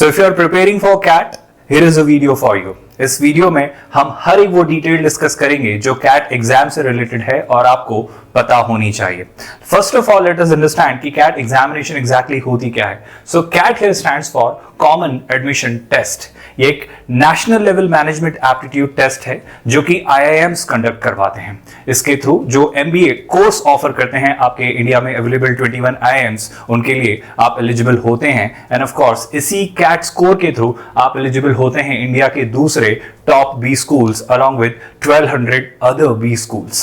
So if you are preparing for CAT, here is a video for you. इस video में हम हर एक वो डिटेल डिस्कस करेंगे जो कैट एग्जाम से रिलेटेड है और आपको पता होनी चाहिए. First of all let us understand कि कैट एग्जामिनेशन एग्जैक्टली होती क्या है. So CAT here stands for common admission test. ये एक national level management aptitude test है जो कि IIMs कंडक्ट करवाते हैं. इसके थ्रू जो MBA कोर्स ऑफर करते हैं आपके इंडिया में अवेलेबल 21 IIMs, उनके लिए आप एलिजिबल होते हैं. एंड ऑफ कोर्स इसी कैट स्कोर के थ्रू आप एलिजिबल होते हैं इंडिया के दूसरे top B schools along with 1200 other B schools.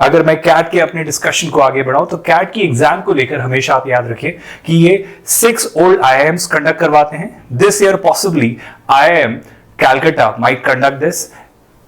अगर मैं कैट के अपने डिस्कशन को आगे बढ़ाऊं तो कैट की एग्जाम को लेकर हमेशा आप याद रखिए कि ये 6 ओल्ड IIMs कंडक्ट करवाते हैं. This year possibly IIM Calcutta might conduct this.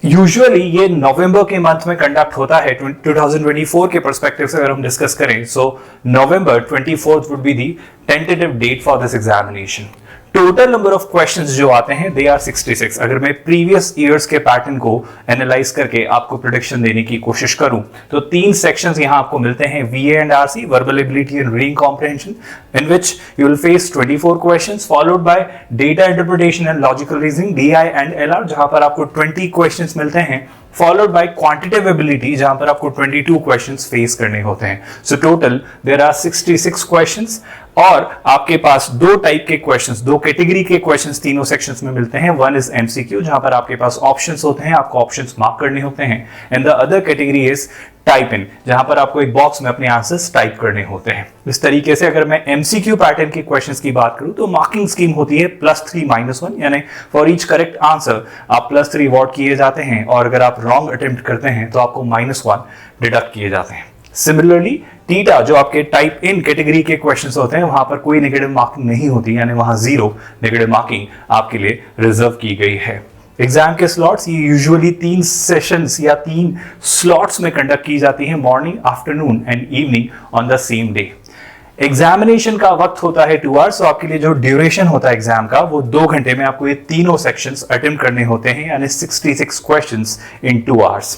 Usually ये नवंबर के मंथ में कंडक्ट होता है 2024 के पर्सपेक्टिव से अगर हम डिस्कस करें. So November 24th would be the tentative date for this examination. Total number of questions जो आते हैं दे आर 66. अगर मैं प्रीवियस ईयर्स के पैटर्न को एनालाइज करके आपको प्रेडिक्शन देने की कोशिश करूं तो 3 सेक्शंस यहां आपको मिलते हैं. VA and RC, verbal ability and reading comprehension, in which you will face 24 questions followed by data interpretation and logical reasoning DI and LR, जहां पर आपको 20 क्वेश्चंस मिलते हैं, फॉलोड बाय क्वांटिटेटिव एबिलिटी जहां पर आपको 22 क्वेश्चंस फेस करने होते हैं. So total there are 66 questions और आपके पास 2 टाइप के क्वेश्चंस, 2 कैटेगरी के क्वेश्चंस तीनों सेक्शंस में मिलते हैं. वन इज MCQ जहां पर आपके पास ऑप्शंस होते हैं, आपको ऑप्शंस मार्क करने होते हैं. And the other category is type in जहां पर आपको एक बॉक्स में अपने आंसर्स टाइप करने होते हैं. इस तरीके से अगर मैं MCQ पैटर्न के क्वेश्चंस की बात करूं तो मार्किंग स्कीम होती है +3 -1, यानी फॉर ईच करेक्ट आंसर आप +3 अवॉर्ड किए जाते हैं और अगर आप रॉन्ग अटेम्प्ट करते हैं तो आपको -1 डिडक्ट किए जाते हैं. सिमिलरली टीटा जो आपके टाइप इन कैटेगरी के क्वेश्चंस होते हैं वहां पर कोई नेगेटिव मार्किंग नहीं होती, यानी वहां 0 नेगेटिव मार्किंग आपके लिए रिजर्व की गई है. एग्जाम के स्लॉट्स ये यूजुअली 3 सेशंस या 3 स्लॉट्स में कंडक्ट की जाती है, morning, afternoon and evening on the same day. Examination का वक्त होता है 2 आवर्स. तो आपके लिए जो ड्यूरेशन होता है एग्जाम का वो 2 घंटे में आपको ये तीनों सेक्शंस अटेम्प्ट करने होते हैं, यानी 66 क्वेश्चंस इन 2 आवर्स.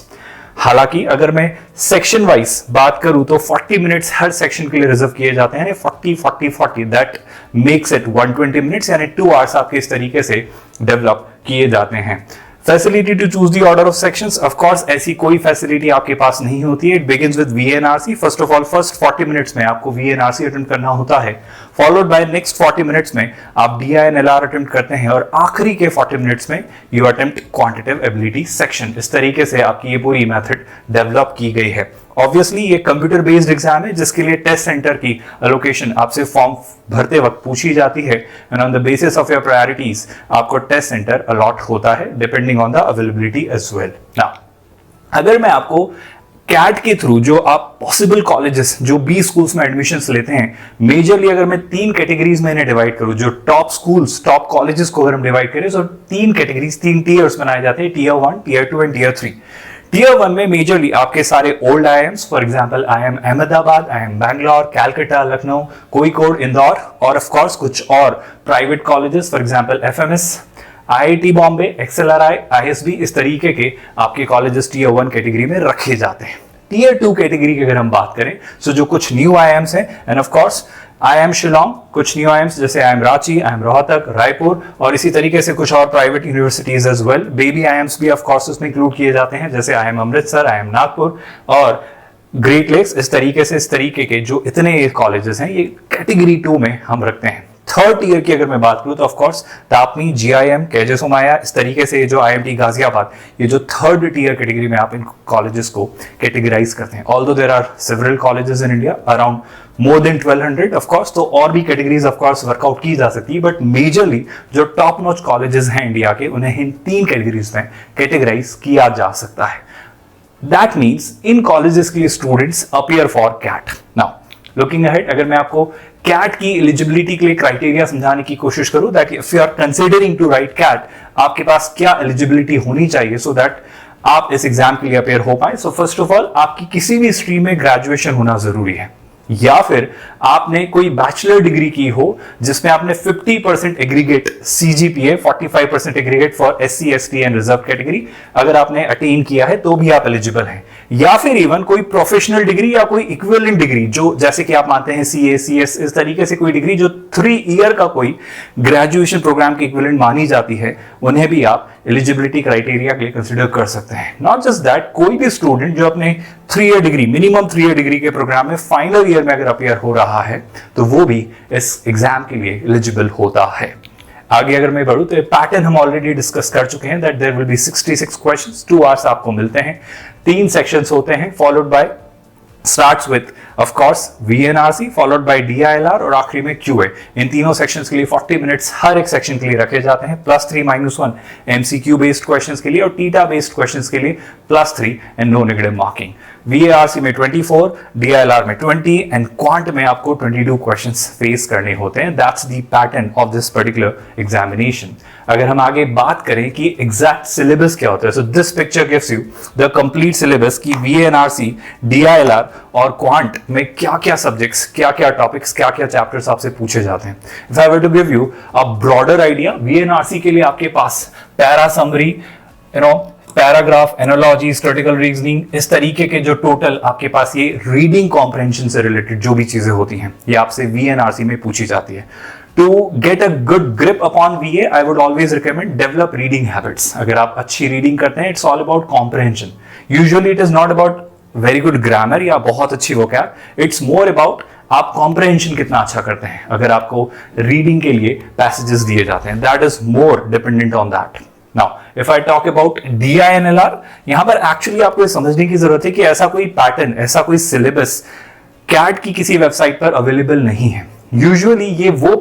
हालांकि अगर मैं सेक्शन वाइज बात करूं तो 40 मिनट्स हर सेक्शन के लिए रिजर्व किए जाते हैं, 40 दैट मेक्स इट 120 मिनट्स, यानी 2 आवर्स आपके इस तरीके से डेवलप किए जाते हैं. Facility to choose the order of sections, of course ऐसी कोई फैसिलिटी आपके पास नहीं होती है. It begins with VA and RC. First of all first 40 minutes में आपको VA एंड RC अटेम्प्ट करना होता है, फॉलोड बाय नेक्स्ट 40 मिनट्स में आप DI एंड LR अटेम्प्ट करते हैं और आखिरी के 40 मिनट्स में you attempt quantitative ability section. इस तरीके से आपकी ये पूरी मेथड डेवलप की गई है. ऑब्वियसली ये कंप्यूटर बेस्ड एग्जाम है जिसके लिए टेस्ट सेंटर की एलोकेशन आपसे फॉर्म भरते वक्त पूछी जाती है and on the basis of your priorities आपको टेस्ट सेंटर अलॉट होता है depending on the availability as well. Now अगर मैं आपको कैट के थ्रू जो आप पॉसिबल कॉलेजेस जो B स्कूल्स में एडमिशंस लेते हैं, मेजरली अगर मैं 3 कैटेगरीज में इन्हें डिवाइड करूं, जो टॉप स्कूल्स टॉप कॉलेजेस को अगर हम डिवाइड करें तो 3 कैटेगरीज 3 टीयर्स बनाए जाते हैं, Tier 1, Tier 2 and Tier 3. Tier 1 में मेजरली आपके सारे old IIMs, for example IIM Ahmedabad, IIM Bangalore, Calcutta, Lucknow, Kozhikode, Indore और ऑफ कोर्स कुछ और private colleges, for example FMS, IIT Bombay, XLRI, ISB, इस तरीके के आपके कॉलेजेस Tier 1 कैटेगरी में रखे जाते हैं. Tier 2 कैटेगरी की अगर हम बात करें सो जो कुछ न्यू IIMs हैं and of course IIM Shillong, कुछ न्यू IIMs जैसे IIM रांची, IIM रोहतक, रायपुर और इसी तरीके से कुछ और private universities as well. Baby IIMs भी ऑफ कोर्स उसमें इंक्लूड किए जाते हैं जैसे IIM अमृतसर, IIM नागपुर और ग्रेट लेक्स. इस तरीके के जो इतने कॉलेजेस हैं ये कैटेगरी 2 में हम रखते हैं. थर्ड टीयर की अगर मैं बात करूं तो of course TAPMI, GIM, KJ Somaiya, इस तरीके से जो IIMT गाजियाबाद, ये जो थर्ड टीयर कैटेगरी में आप इन कॉलेजेस को कैटेगराइज करते हैं. Although there are several colleges in India around more than 1200 of course, तो और भी कैटेगरीज ऑफ कोर्स वर्कआउट की जा सकती है, बट मेजरली जो टॉप नॉच कॉलेजेस हैं इंडिया के उन्हें इन 3 कैटेगरीज में कैटेगराइज किया जा सकता है. दैट मीन्स इन कॉलेजेस के लिए students appear for CAT. Now looking ahead, अगर मैं आपको कैट की एलिजिबिलिटी के लिए क्राइटेरिया समझाने की कोशिश करूं that if you are considering to write CAT, आपके पास क्या एलिजिबिलिटी होनी चाहिए सो दैट आप इस एग्जाम के लिए अपेयर हो पाए. सो फर्स्ट ऑफ ऑल आपकी किसी भी स्ट्रीम में ग्रेजुएशन होना जरूरी है, या फिर आपने कोई बैचलर डिग्री की हो जिसमें आपने 50% aggregate CGPA, 45% aggregate for SC, ST and reserve category अगर आपने अटेन किया है तो भी आप एलिजिबल हैं. या फिर इवन कोई प्रोफेशनल डिग्री या कोई इक्विवेलेंट डिग्री, जो जैसे कि आप मानते हैं सीए, सीएस, इस तरीके से कोई डिग्री जो 3 ईयर का कोई ग्रेजुएशन प्रोग्राम की इक्विवेलेंट मानी जाती है, उन्हें भी आप एलिजिबिलिटी क्राइटेरिया के लिए कंसिडर कर सकते हैं। नॉट जस्ट दैट, कोई भी स्टूडेंट जो अपने 3 year degree, minimum 3 year degree के प्रोग्राम में फाइनल ईयर में अगर अपियर हो रहा है तो वो भी इस एग्जाम के लिए एलिजिबल होता है। आगे अगर मैं बढ़ूं तो ये पैटर्न हम ऑलरेडी डिस्कस कर चुके हैं, that there will be 66 questions, 2 hours आपको मिलते हैं, 3 सेक्शंस होते हैं, followed by starts with of course VNRC followed by DILR और आखिरी में QA। इन तीनों सेक्शंस के लिए 40 मिनट्स हर एक सेक्शन के लिए रखे जाते हैं, +3 - 1 MCQ बेस्ड क्वेश्चंस के लिए और टीटा बेस्ड क्वेश्चंस के लिए +3 and no negative marking. VARC में 24, DILR में 20 एंड क्वांट में आपको 22 क्वेश्चंस फेस करने होते हैं। That's the pattern of this particular examination. अगर हम आगे बात करें कि एग्जैक्ट सिलेबस क्या होता है, so this picture gives you the complete syllabus की VNRC, DILR और क्वांट में क्या क्या सब्जेक्ट्स, क्या क्या टॉपिक्स, क्या क्या चैप्टर्स आपसे पूछे जाते हैं। If I were to give you a broader idea, VNRC के लिए आपके पास para summary, paragraph, analogy, statistical reasoning, इस तरीके के जो टोटल आपके पास ये रीडिंग कॉम्प्रहेंशन से रिलेटेड जो भी चीजें होती हैं, ये आपसे VNRC में पूछी जाती है। To get a good grip upon VA, I would always recommend develop reading habits. अगर आप अच्छी रीडिंग करते हैं, it's all about comprehension. Usually it is not about very good grammar या बहुत अच्छी vocab. It's more about आप comprehension कितना अच्छा करते हैं। अगर आपको रीडिंग के लिए passages दिए जाते हैं, that is more dependent on that. Now, if I talk about DINLR, यहां पर एक्चुअली आपको समझने की जरूरत है कि ऐसा कोई पैटर्न, ऐसा कोई सिलेबस कैट की किसी वेबसाइट पर अवेलेबल नहीं है। यूजुअली ये वो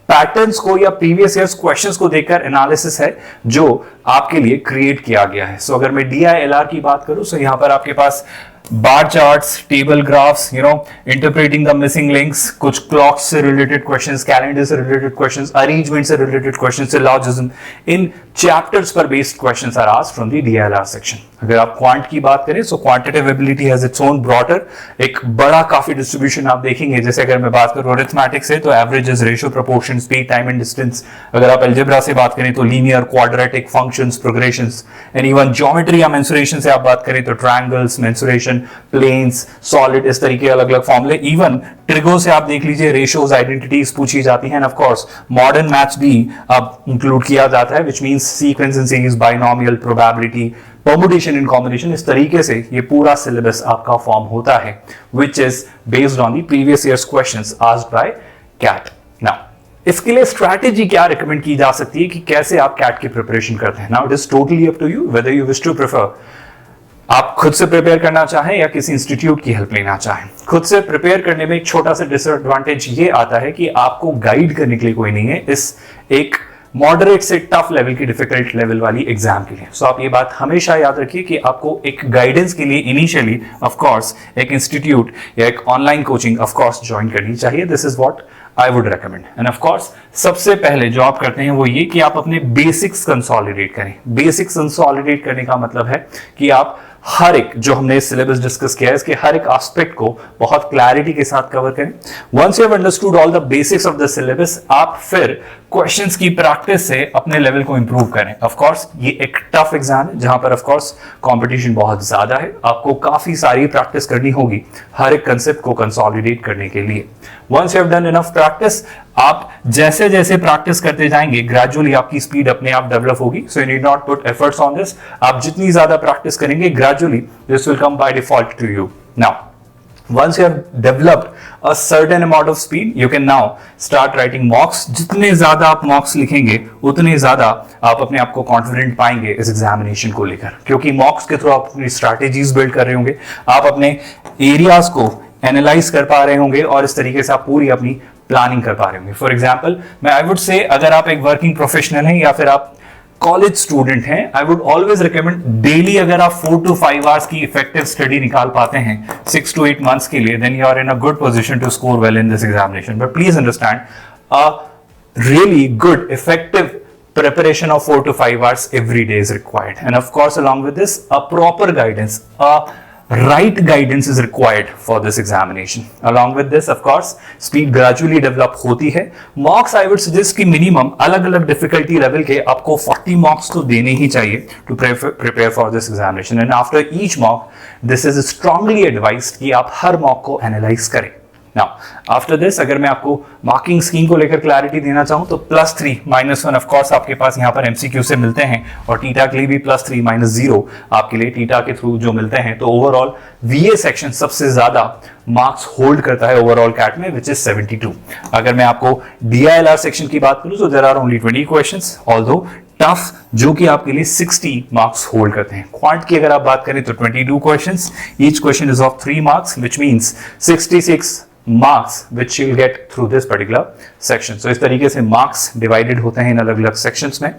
पैटर्न्स को या प्रीवियस ईयर्स क्वेश्चंस को देखकर एनालिसिस है जो आपके लिए क्रिएट किया गया है। सो अगर मैं DILR की बात करूं, सो यहां पर आपके पास bar charts, table graphs, interpreting the missing links, कुछ क्लॉक्स से रिलेटेड क्वेश्चंस, कैलेंडर से रिलेटेड क्वेश्चंस, अरेंजमेंट से रिलेटेड क्वेश्चंस, सिलॉजिज्म, इन चैप्टर्स पर based questions are asked from the DILR section. अगर आप क्वांट की बात करें, so quantitative ability has its own broader, एक बड़ा काफी डिस्ट्रीब्यूशन आप देखेंगे। जैसे अगर मैं बात करूं अरिथमेटिक से, तो averages, ratio, proportion, speed, time and distance. अगर आप अलजेब्रा से बात करें तो linear, quadratic, functions, progressions, and even geometry या मेंसुरेशन से आप बात करें तो ट्रायंगल्स, मेंसुरेशन, प्लेन्स, सॉलिड, इस तरीके अलग अलग फॉर्मूले। इवन ट्रिगो से आप देख लीजिए, रेशियोज, आइडेंटिटीज पूछी जाती हैं। ऑफ कोर्स मॉडर्न मैथ्स भी अब इंक्लूड किया जाता है, which means sequence and series, binomial, probability, permutation and combination. इस तरीके से ये पूरा सिलेबस आपका फॉर्म होता है, which is based on the previous years questions asked by CAT. Now इसके लिए स्ट्रैटेजी क्या रिकमेंड की जा सकती है कि कैसे आप कैट की प्रिपरेशन करते हैं। Now it is totally up to you whether you wish to prefer आप खुद से प्रिपेयर करना चाहें या किसी इंस्टीट्यूट की हेल्प लेना चाहें। खुद से प्रिपेयर करने में एक छोटा सा डिसएडवांटेज ये आता है कि आपको गाइड करने के लिए कोई नहीं है इस एक मॉडरेट से टफ लेवल की, डिफिकल्ट लेवल वाली एग्जाम के लिए। सो आप ये बात हमेशा याद रखिए कि आपको एक गाइडेंस के लिए इनिशियली ऑफ कोर्स एक इंस्टीट्यूट या एक online coaching of course join करनी चाहिए। This is what I would recommend. And of course सबसे पहले जो आप करते हैं वो ये कि आप अपने बेसिक्स कंसोलिडेट करें। बेसिक्स कंसोलिडेट करने का मतलब है कि आप हर एक जो हमने सिलेबस डिस्कस किया है इसके हर एक एस्पेक्ट को बहुत क्लैरिटी के साथ कवर करें। Once you have understood all the basics of the syllabus, आप फिर क्वेश्चंस की प्रैक्टिस से अपने लेवल को इंप्रूव करें। ऑफ कोर्स ये एक टफ एग्जाम है जहां पर ऑफ कोर्स कंपटीशन बहुत ज्यादा है, आपको काफी सारी प्रैक्टिस करनी होगी हर एक कंसेप्ट को कंसोलिडेट करने के लिए। Once you have done enough practice, आप जैसे जैसे प्रैक्टिस करते जाएंगे ग्रेजुअली आपकी स्पीड अपने आप डेवलप होगी। So you need not put efforts on this. आप जितनी ज्यादा प्रैक्टिस करेंगे gradually this will come by default to you. Now once you have developed a certain amount of speed, you can now start writing mocks. जितने ज्यादा आप mocks लिखेंगे उतने ज्यादा आप अपने आप को कॉन्फिडेंट पाएंगे इस एग्जामिनेशन को लेकर, क्योंकि mocks के थ्रू आप अपनी स्ट्रैटेजीज बिल्ड कर रहे होंगे, आप अपने एरियाज को एनालाइज कर पा रहे होंगे और इस तरीके से आप पूरी अपनी प्लानिंग कर पा रहे होंगे। फॉर एग्जाम्पल मैं आई वुड से अगर आप एक वर्किंग प्रोफेशनल हैं या फिर आप कॉलेज स्टूडेंट हैं, I would always recommend daily अगर आप 4 to 5 आवर्स की इफेक्टिव स्टडी निकाल पाते हैं 6 to 8 मंथ्स के लिए, then you are in a good position to score well in this examination. But please understand a really good effective preparation of 4 to 5 hours every day is required, and of course along with this a proper guidance, a right guidance is required for this examination. Along with this, of course, speed gradually develop होती है. Marks I would suggest कि minimum अलग-अलग difficulty level के आपको 40 marks तो देने ही चाहिए to prepare for this examination. And after each mock, this is strongly advised कि आप हर mock को analyze करें. Now, after this, अगर मैं आपको मार्किंग स्कीम को लेकर क्लैरिटी देना चाहूं तो +3 -1 ऑफ कोर्स आपके पास यहां पर एमसीक्यू से मिलते हैं और टीटा के लिए भी +3 -0 आपके लिए टीटा के थ्रू जो मिलते हैं. तो ओवरऑल वीए सेक्शन सबसे ज्यादा मार्क्स होल्ड करता है ओवरऑल कैट में, विच इज 72. अगर मैं आपको डीआईएलआर सेक्शन की बात करूं तो there are only 20 questions, although tough, जो कि आपके लिए 60 मार्क्स होल्ड करते हैं. क्वांट की अगर आप बात करें तो 22 questions, each question is of 3 marks, which means 66 marks which you'll get through this particular section. So इस तरीके से marks divided होते हैं इन अलग-अलग sections में.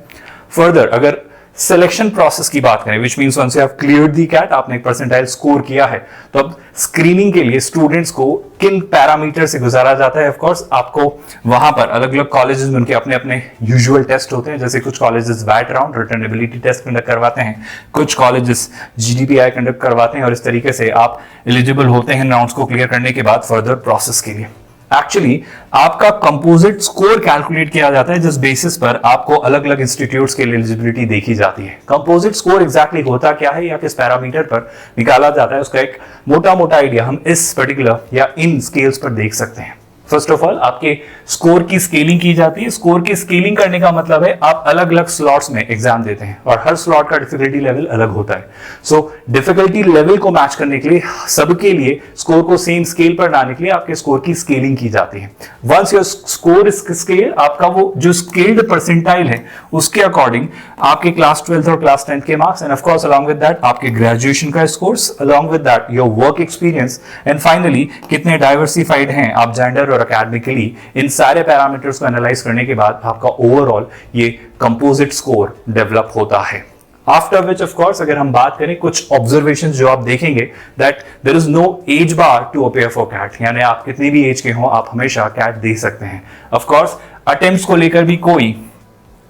Further, अगर सिलेक्शन प्रोसेस की बात करें, which means once you have cleared the CAT, आपने एक परसेंटाइल स्कोर किया है, तो अब स्क्रीनिंग के लिए स्टूडेंट्स को किन पैरामीटर से गुजारा जाता है. ऑफ कोर्स आपको वहां पर अलग अलग कॉलेजेस में उनके अपने अपने यूजुअल टेस्ट होते हैं, जैसे कुछ कॉलेजेस वैट round written ability test conduct करवाते हैं, कुछ कॉलेजेस जीडीपीआई कंडक्ट करवाते हैं, और इस तरीके से आप एलिजिबल होते हैं राउंड्स को क्लियर करने के बाद फर्दर प्रोसेस के लिए. एक्चुअली आपका कंपोजिट स्कोर कैलकुलेट किया जाता है जिस बेसिस पर आपको अलग अलग इंस्टीट्यूट्स के लिए एलिजिबिलिटी देखी जाती है. कंपोजिट स्कोर एग्जैक्टली होता क्या है या किस पैरामीटर पर निकाला जाता है, उसका एक मोटा मोटा आइडिया हम इस पर्टिकुलर या इन स्केल्स पर देख सकते हैं. फर्स्ट ऑफ ऑल आपके स्कोर की स्केलिंग की जाती है. स्कोर की स्केलिंग करने का मतलब है आप अलग अलग स्लॉट्स में एग्जाम देते हैं और हर स्लॉट का डिफिकल्टी लेवल अलग होता है. सो डिफिकल्टी लेवल को मैच करने के लिए सबके लिए स्कोर को सेम स्केल पर लाने के लिए आपके स्कोर की स्केलिंग की जाती है. Once your score is scale, आपका वो जो स्केल्ड परसेंटाइल है उसके अकॉर्डिंग आपके क्लास 12th और क्लास 10th के marks, and of course along with that आपके ग्रेजुएशन का scores, along with that your work experience, and finally कितने डाइवर्सिफाइड हैं आप जेंडर अकेडमिकली. इन सारे पैरामीटर्स को एनालाइज करने के बाद आपका ओवरऑल ये कंपोजिट स्कोर डेवलप होता है. आफ्टर विच ऑफ कोर्स अगर हम बात करें कुछ ऑब्जर्वेशंस जो आप देखेंगे, that there is no age bar to appear for CAT, यानी आप कितनी भी एज के हो आप हमेशा कैट दे सकते हैं. ऑफ कोर्स अटेम्प्ट्स को लेकर भी कोई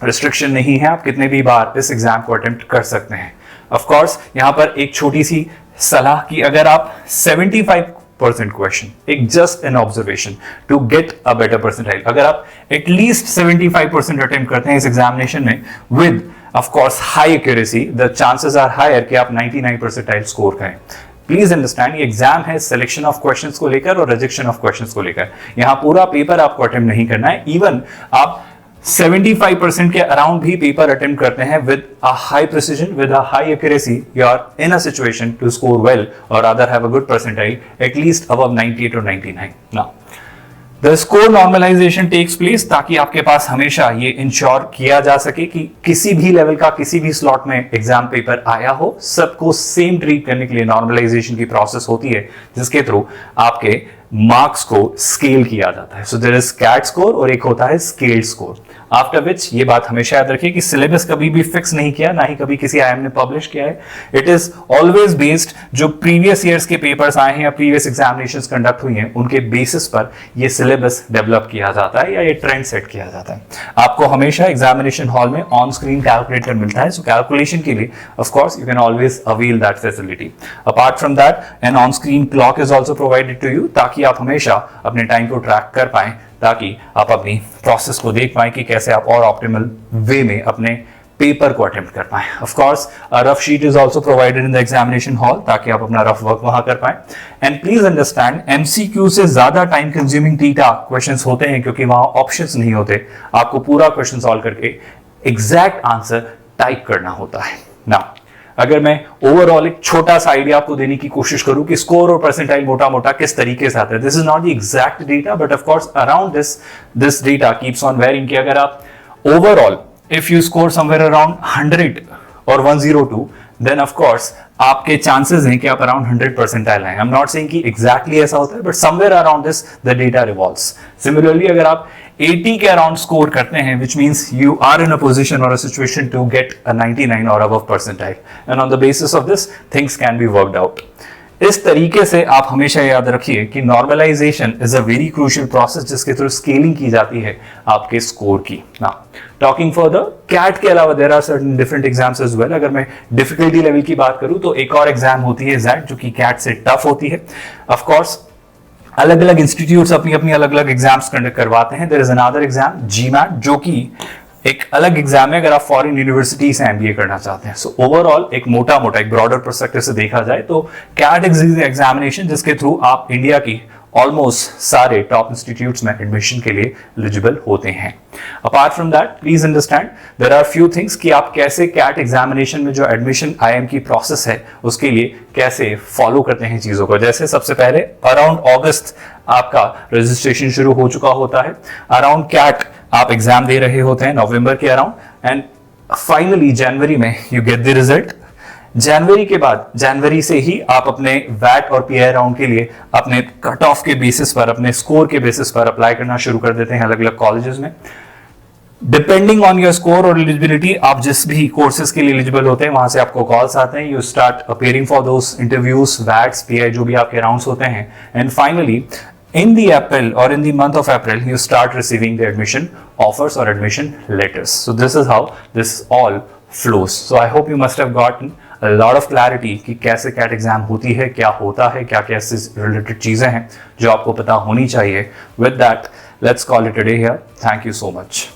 रिस्ट्रिक्शन नहीं है, आप कितने भी बार इस एग्जाम को अटेम्प्ट कर सकते हैं. ऑफ कोर्स यहां पर एक छोटी सी सलाह कि अगर आप 75% क्वेश्चन, एक just an observation to get a better percentile, अगर आप एटलीस्ट 75% अटेम्प्ट करते हैं इस एग्जामिनेशन में with of course high accuracy, the chances are higher कि आप 99 परसेंटाइल स्कोर करें. प्लीज अंडरस्टैंड ये एग्जाम है सिलेक्शन ऑफ क्वेश्चंस को लेकर और रिजेक्शन ऑफ क्वेश्चंस को लेकर. यहां पूरा पेपर आपको अटेम्प्ट नहीं करना है. इवन आप 75% के अराउंड भी पेपर अटेम्प्ट करते हैं with a high precision, with a high accuracy, you are in a situation to score well or rather have a good percentile at least above 98 or 99. Now, the score normalization takes place ताकि आपके पास हमेशा ये ensure किया जा सके कि किसी भी लेवल का किसी भी स्लॉट में एग्जाम पेपर आया हो, सबको सेम ट्रीट करने के लिए नॉर्मलाइजेशन की प्रोसेस होती है जिसके थ्रू आपके मार्क्स को स्केल किया जाता है. So there is CAT score और एक होता है स्केल्ड स्कोर. आफ्टर विच ये बात हमेशा याद रखिए कि सिलेबस कभी भी फिक्स नहीं किया, ना ही कभी किसी आईएम ने पब्लिश किया है. इट इज ऑलवेज बेस्ड जो प्रीवियस ईयर्स के पेपर्स आए हैं या प्रीवियस एग्जामिनेशंस कंडक्ट हुई हैं उनके बेसिस पर ये सिलेबस डेवलप किया जाता है या ये ट्रेंड सेट किया जाता है. आपको हमेशा एग्जामिनेशन हॉल में ऑन स्क्रीन कैलकुलेटर मिलता है. सो कैलकुलेशन के लिए of course you can always avail that facility. Apart from that an on screen clock is also provided to you ताकि आप हमेशा अपने टाइम को ट्रैक कर पाएं, ताकि आप अपनी प्रोसेस को देख पाएं कि कैसे आप और ऑप्टिमल वे में अपने पेपर को अटेम्प्ट कर पाएं. Of course a rough sheet is also provided in the examination hall ताकि आप अपना रफ वर्क वहां कर पाएं. एंड प्लीज अंडरस्टैंड एमसीक्यू से ज्यादा टाइम कंज्यूमिंग टीटा क्वेश्चंस होते हैं क्योंकि वहां ऑप्शंस नहीं होते. आपको पूरा क्वेश्चन सॉल्व करके एग्जैक्ट आंसर टाइप करना होता है. नाउ अगर मैं ओवरऑल एक छोटा सा आइडिया आपको देने की कोशिश करूं कि स्कोर और परसेंटाइल मोटा मोटा किस तरीके से आता है, this is not the exact data but of course around this data keeps on varying कि अगर आप overall if you score somewhere around 100 और 102 देन ऑफ कोर्स आपके चांसेस हैं कि आप अराउंड 100 परसेंटाइल आए. आई एम नॉट सेइंग कि एग्जैक्टली ऐसा होता है but somewhere around this the data revolves. Similarly अगर आप 80 के अराउंड स्कोर करते हैं which means you are in a position or a situation to get a 99 or above percentile, and on the basis of this things can be worked out. इस तरीके से आप हमेशा याद रखिए कि normalisation is a very crucial process जिसके through scaling की जाती है आपके स्कोर की। ना टॉकिंग फर्दर, कैट के अलावा there are certain different exams as well. अगर मैं डिफिकल्टी लेवल की बात करूं तो एक और एग्जाम होती है जैट, जो कि कैट से टफ होती है। ऑफ कोर्स अलग अलग इंस्टीट्यूट्स अपनी अपनी अलग अलग एग्जाम्स कंडक्ट करवाते हैं। There is another exam GMAT, जो कि एक अलग एग्जाम है अगर आप फॉरेन यूनिवर्सिटी से एमबीए करना चाहते हैं। सो ओवरऑल एक मोटा एक ब्रॉडर पर्सपेक्टिव से देखा जाए तो कैट एग्जामिनेशन जिसके थ्रू आप इंडिया की ऑलमोस्ट सारे टॉप इंस्टीट्यूट्स में एडमिशन के लिए एलिजिबल होते हैं। Apart from that please understand there are few things कि आप कैसे कैट एग्जामिनेशन में जो एडमिशन आईएम की प्रोसेस है उसके लिए कैसे फॉलो करते हैं चीजों को। जैसे सबसे पहले अराउंड अगस्त आपका रजिस्ट्रेशन शुरू हो चुका होता है। अराउंड कैट आप एग्जाम दे रहे होते हैं नवंबर के अराउंड, एंड फाइनली जनवरी में यू गेट द रिजल्ट। जनवरी के बाद, जनवरी से ही आप अपने वैट और पीआई राउंड के लिए अपने कट ऑफ के बेसिस पर, अपने स्कोर के बेसिस पर अप्लाई करना शुरू कर देते हैं अलग अलग कॉलेजेस में। डिपेंडिंग ऑन योर स्कोर और एलिजिबिलिटी, आप जिस भी कोर्सेज के लिए एलिजिबल होते हैं वहां से आपको कॉल्स आते हैं। You start appearing for those interviews, watts, pi जो भी आपके राउंड्स होते हैं, and finally in the April or in the month of April you start receiving the admission offers or admission letters. So this is how this all flows. So I hope you must have gotten a lot of clarity कि कैसे cat exam होती है, क्या होता है, क्या कैसे related चीजें हैं जो आपको पता होनी चाहिए। With that, let's call it a day here. Thank you so much.